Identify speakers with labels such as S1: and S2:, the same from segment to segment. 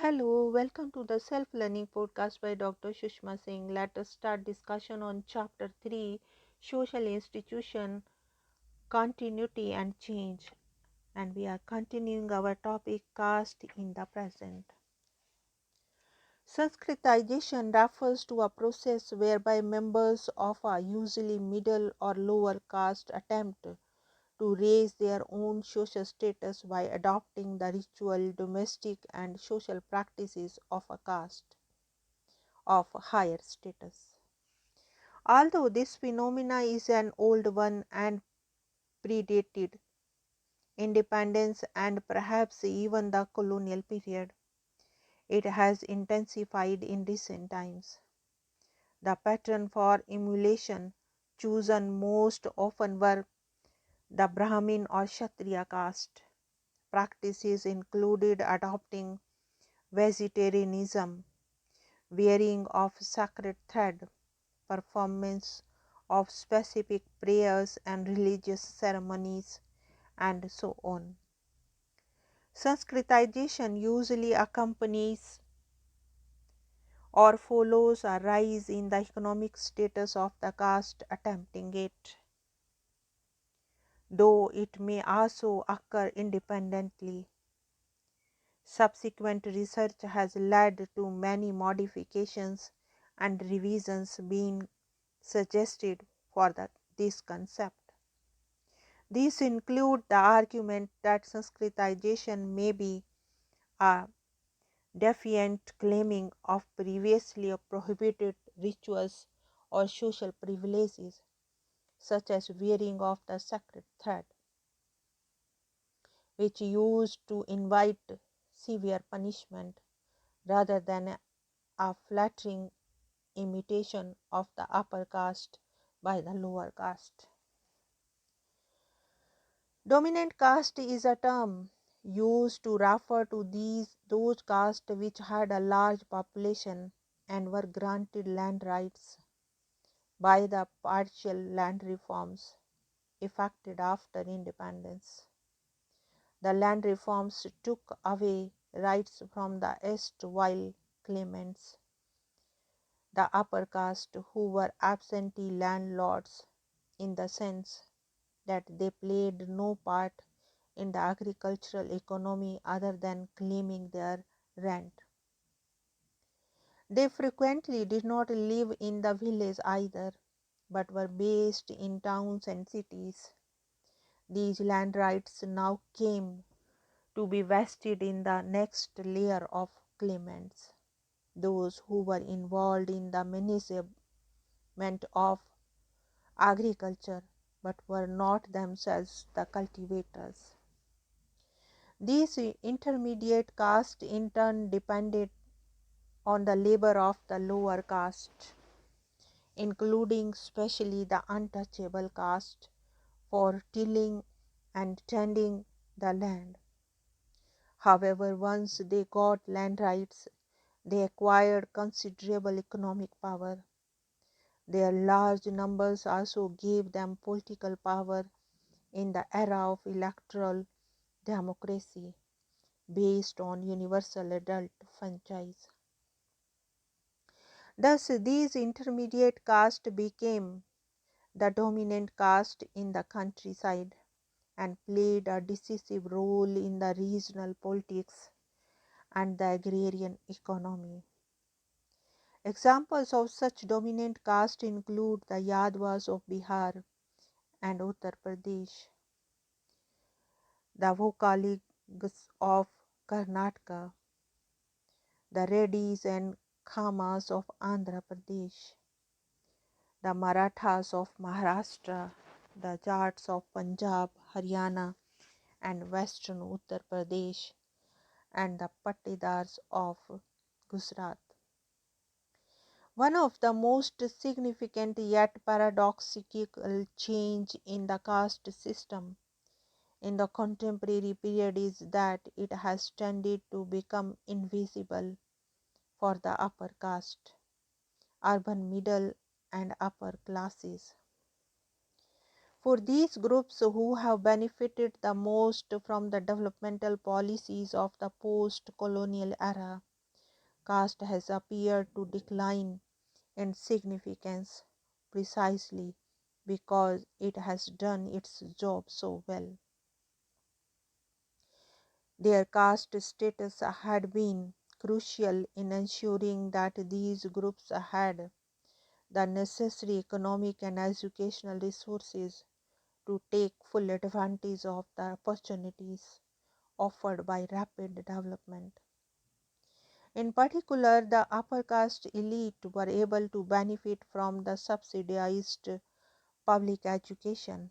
S1: Hello, welcome to the Self Learning Podcast by Dr. Shushma Singh. Let us start discussion on Chapter 3 Social Institution, Continuity and Change. And we are continuing our topic Caste in the Present. Sanskritization refers to a process whereby members of a usually middle or lower caste attempt to raise their own social status by adopting the ritual, domestic, and social practices of a caste of higher status. Although this phenomena is an old one and predated independence and perhaps even the colonial period, it has intensified in recent times. The pattern for emulation chosen most often were the Brahmin or Kshatriya caste. Practices included adopting vegetarianism, wearing of sacred thread, performance of specific prayers and religious ceremonies, and so on. Sanskritization usually accompanies or follows a rise in the economic status of the caste attempting it, though it may also occur independently. Subsequent research has led to many modifications and revisions being suggested for this concept. These include the argument that Sanskritization may be a defiant claiming of previously prohibited rituals or social privileges, such as wearing of the sacred thread, which used to invite severe punishment rather than a flattering imitation of the upper caste by the lower caste. Dominant caste is a term used to refer to those castes which had a large population and were granted land rights by the partial land reforms effected after independence. The land reforms took away rights from the erstwhile claimants, the upper caste, who were absentee landlords in the sense that they played no part in the agricultural economy other than claiming their rent. They frequently did not live in the village either, but were based in towns and cities. These land rights now came to be vested in the next layer of claimants, those who were involved in the management of agriculture but were not themselves the cultivators. These intermediate castes in turn depended on the labor of the lower caste, including especially the untouchable caste, for tilling and tending the land. However, once they got land rights, they acquired considerable economic power. Their large numbers also gave them political power in the era of electoral democracy based on universal adult franchise. Thus, these intermediate castes became the dominant caste in the countryside and played a decisive role in the regional politics and the agrarian economy. Examples of such dominant caste include the Yadvas of Bihar and Uttar Pradesh, the Vokaligas of Karnataka, the Reddys and Khamas of Andhra Pradesh, the Marathas of Maharashtra, the Jats of Punjab, Haryana, and western Uttar Pradesh, and the Patidars of Gujarat. One of the most significant yet paradoxical change in the caste system in the contemporary period is that it has tended to become invisible for the upper caste, urban middle and upper classes. For these groups who have benefited the most from the developmental policies of the post-colonial era, caste has appeared to decline in significance precisely because it has done its job so well. Their caste status had been crucial in ensuring that these groups had the necessary economic and educational resources to take full advantage of the opportunities offered by rapid development. In particular, the upper caste elite were able to benefit from the subsidized public education,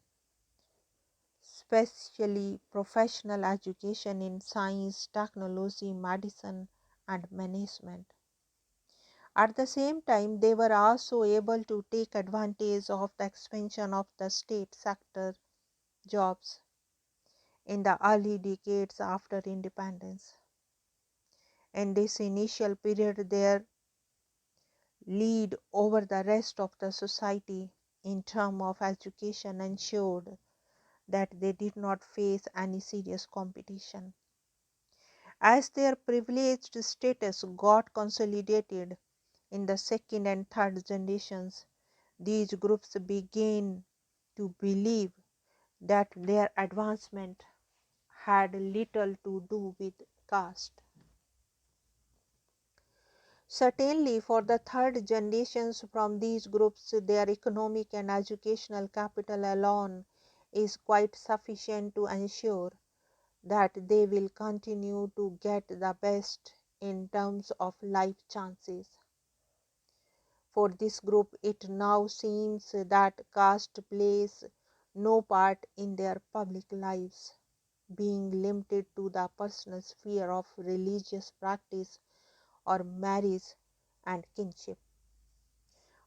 S1: especially professional education in science, technology, medicine, and management. At the same time, they were also able to take advantage of the expansion of the state sector jobs in the early decades after independence. In this initial period, their lead over the rest of the society in terms of education ensured that they did not face any serious competition. As their privileged status got consolidated in the second and third generations, these groups began to believe that their advancement had little to do with caste. Certainly, for the third generations from these groups, their economic and educational capital alone is quite sufficient to ensure that they will continue to get the best in terms of life chances. For this group, it now seems that caste plays no part in their public lives, being limited to the personal sphere of religious practice or marriage and kinship.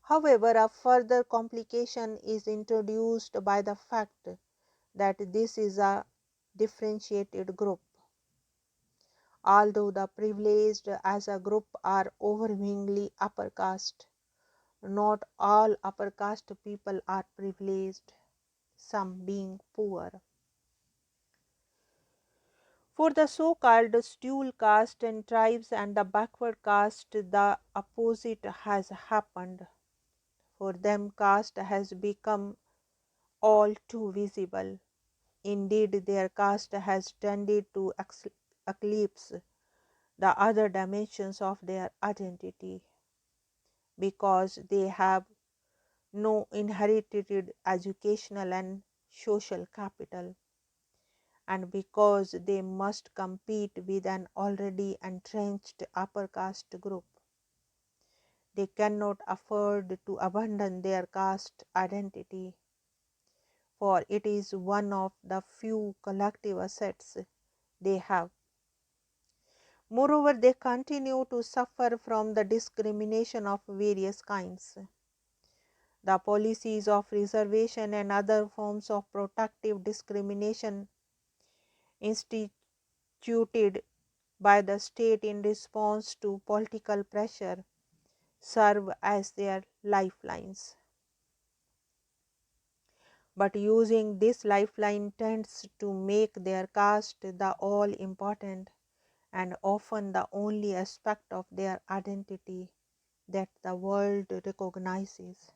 S1: However, a further complication is introduced by the fact that this is a differentiated group. Although the privileged as a group are overwhelmingly upper caste, not all upper caste people are privileged, some being poor. For the so-called scheduled caste and tribes and the backward caste, the opposite has happened. For them, caste has become all too visible. Indeed, their caste has tended to eclipse the other dimensions of their identity because they have no inherited educational and social capital, and because they must compete with an already entrenched upper caste group. They cannot afford to abandon their caste identity, for it is one of the few collective assets they have. Moreover, they continue to suffer from the discrimination of various kinds. The policies of reservation and other forms of protective discrimination instituted by the state in response to political pressure serve as their lifelines. But using this lifeline tends to make their caste the all important and often the only aspect of their identity that the world recognizes.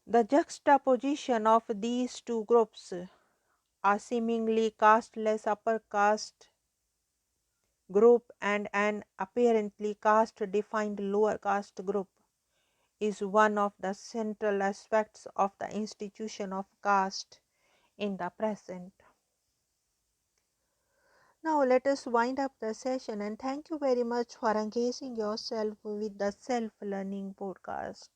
S1: The juxtaposition of these two groups, a seemingly casteless upper caste group and an apparently caste defined lower caste group, is one of the central aspects of the institution of caste in the present. Now let us wind up the session, and thank you very much for engaging yourself with the Self Learning Podcast.